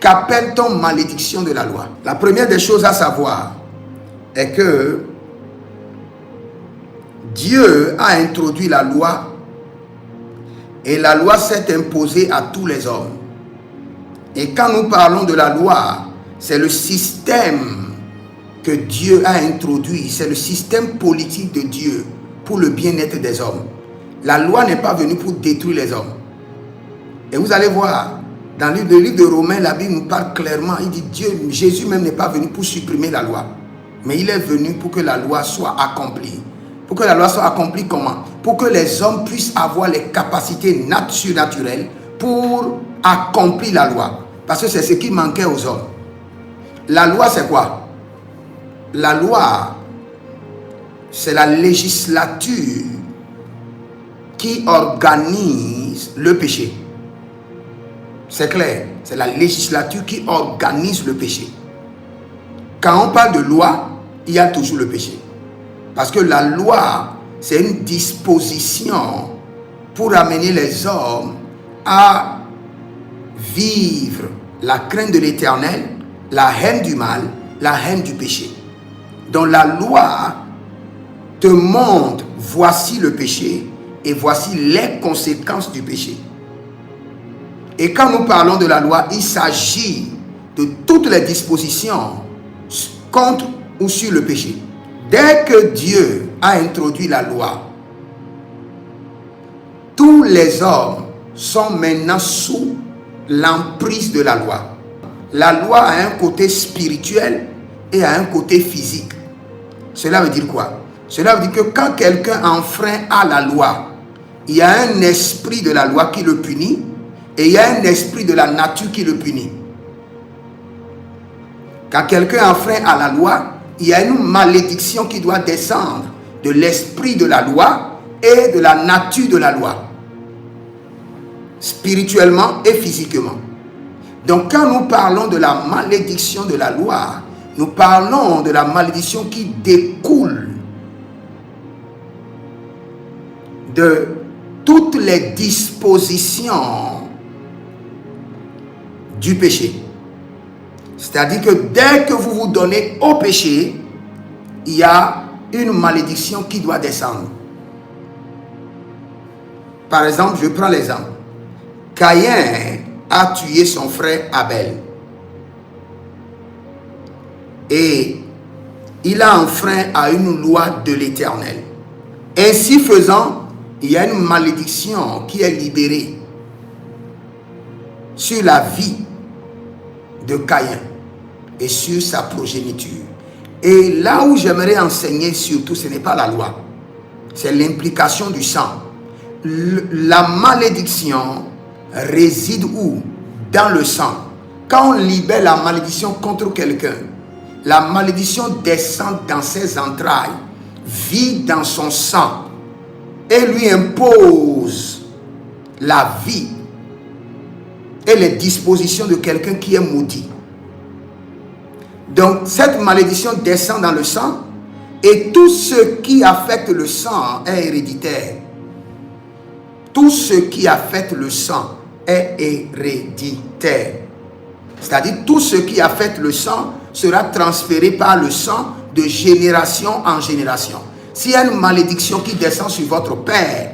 Qu'appelle-t-on malédiction de la loi? La première des choses à savoir est que Dieu a introduit la loi et la loi s'est imposée à tous les hommes. Et quand nous parlons de la loi, c'est le système que Dieu a introduit, c'est le système politique de Dieu pour le bien-être des hommes. La loi n'est pas venue pour détruire les hommes. Et vous allez voir, dans le livre de Romains, la Bible nous parle clairement, il dit Jésus même n'est pas venu pour supprimer la loi, mais il est venu pour que la loi soit accomplie. Pour que la loi soit accomplie comment? Pour que les hommes puissent avoir les capacités surnaturelles pour accomplir la loi. Parce que c'est ce qui manquait aux hommes. La loi, c'est quoi? La loi, c'est la législature qui organise le péché. C'est clair, c'est la législature qui organise le péché. Quand on parle de loi, il y a toujours le péché. Parce que la loi, c'est une disposition pour amener les hommes à vivre la crainte de l'Éternel, la haine du mal, la haine du péché. Donc la loi te montre, voici le péché et voici les conséquences du péché. Et quand nous parlons de la loi, il s'agit de toutes les dispositions contre ou sur le péché. Dès que Dieu a introduit la loi, tous les hommes sont maintenant sous l'emprise de la loi. La loi a un côté spirituel et a un côté physique. Cela veut dire quoi? Cela veut dire que quand quelqu'un enfreint à la loi, il y a un esprit de la loi qui le punit et il y a un esprit de la nature qui le punit. Quand quelqu'un enfreint à la loi, il y a une malédiction qui doit descendre de l'esprit de la loi et de la nature de la loi, spirituellement et physiquement. Donc quand nous parlons de la malédiction de la loi, nous parlons de la malédiction qui découle de toutes les dispositions du péché. C'est-à-dire que dès que vous vous donnez au péché, il y a une malédiction qui doit descendre. Par exemple, je prends l'exemple. Caïn a tué son frère Abel. Et il a enfreint à une loi de l'Éternel. Ainsi faisant, il y a une malédiction qui est libérée sur la vie de Caïn et sur sa progéniture. Et là où j'aimerais enseigner surtout, ce n'est pas la loi, c'est l'implication du sang. La malédiction réside où? Dans le sang. Quand on libère la malédiction contre quelqu'un, la malédiction descend dans ses entrailles, vit dans son sang et lui impose la vie et les dispositions de quelqu'un qui est maudit. Donc cette malédiction descend dans le sang et tout ce qui affecte le sang est héréditaire. Tout ce qui affecte le sang est héréditaire. C'est-à-dire tout ce qui affecte le sang sera transféré par le sang de génération en génération. S'il y a une malédiction qui descend sur votre père,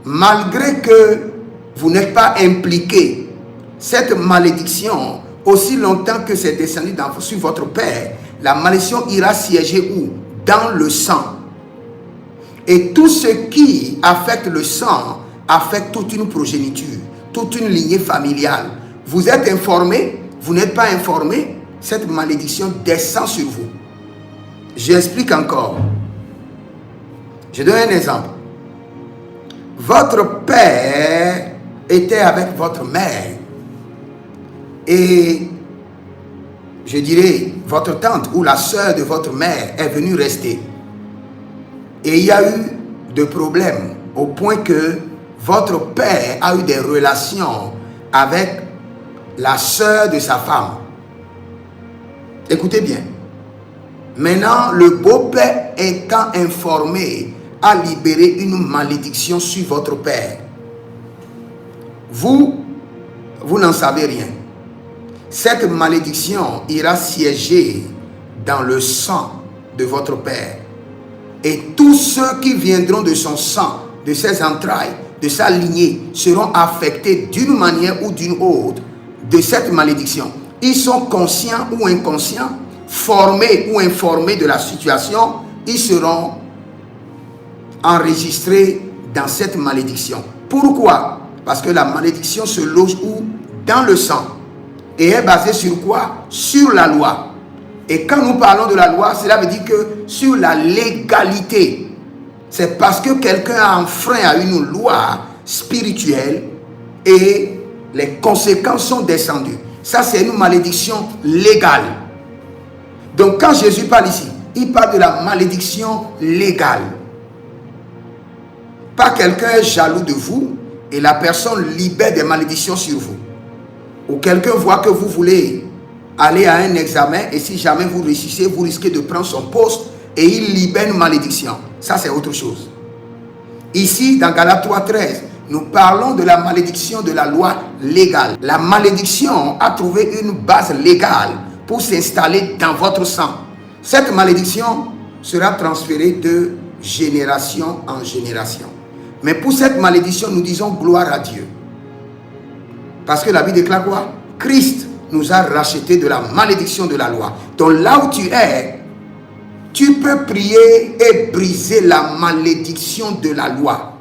malgré que vous n'êtes pas impliqué, cette malédiction, aussi longtemps que c'est descendu sur votre père, la malédiction ira siéger où? Dans le sang. Et tout ce qui affecte le sang affecte toute une progéniture, toute une lignée familiale. Vous êtes informé, vous n'êtes pas informé, cette malédiction descend sur vous. J'explique encore. Je donne un exemple. Votre père était avec votre mère. Et je dirais, votre tante ou la sœur de votre mère est venue rester. Et il y a eu des problèmes au point que votre père a eu des relations avec la sœur de sa femme. Écoutez bien. Maintenant, le beau-père étant informé a libéré une malédiction sur votre père. Vous n'en savez rien. Cette malédiction ira siéger dans le sang de votre Père. Et tous ceux qui viendront de son sang, de ses entrailles, de sa lignée, seront affectés d'une manière ou d'une autre de cette malédiction. Ils sont conscients ou inconscients, formés ou informés de la situation, ils seront enregistrés dans cette malédiction. Pourquoi? Parce que la malédiction se loge où? Dans le sang. Et est basée sur quoi? Sur la loi. Et quand nous parlons de la loi, cela veut dire que sur la légalité. C'est parce que quelqu'un a enfreint à une loi spirituelle et les conséquences sont descendues. Ça, c'est une malédiction légale. Donc, quand Jésus parle ici, il parle de la malédiction légale. Pas quelqu'un est jaloux de vous et la personne libère des malédictions sur vous. Ou quelqu'un voit que vous voulez aller à un examen et si jamais vous réussissez, vous risquez de prendre son poste et il libère une malédiction. Ça, c'est autre chose. Ici, dans Galates 3:13, nous parlons de la malédiction de la loi légale. La malédiction a trouvé une base légale pour s'installer dans votre sang. Cette malédiction sera transférée de génération en génération. Mais pour cette malédiction, nous disons gloire à Dieu. Parce que la Bible déclare quoi? Christ nous a rachetés de la malédiction de la loi. Donc là où tu es, tu peux prier et briser la malédiction de la loi.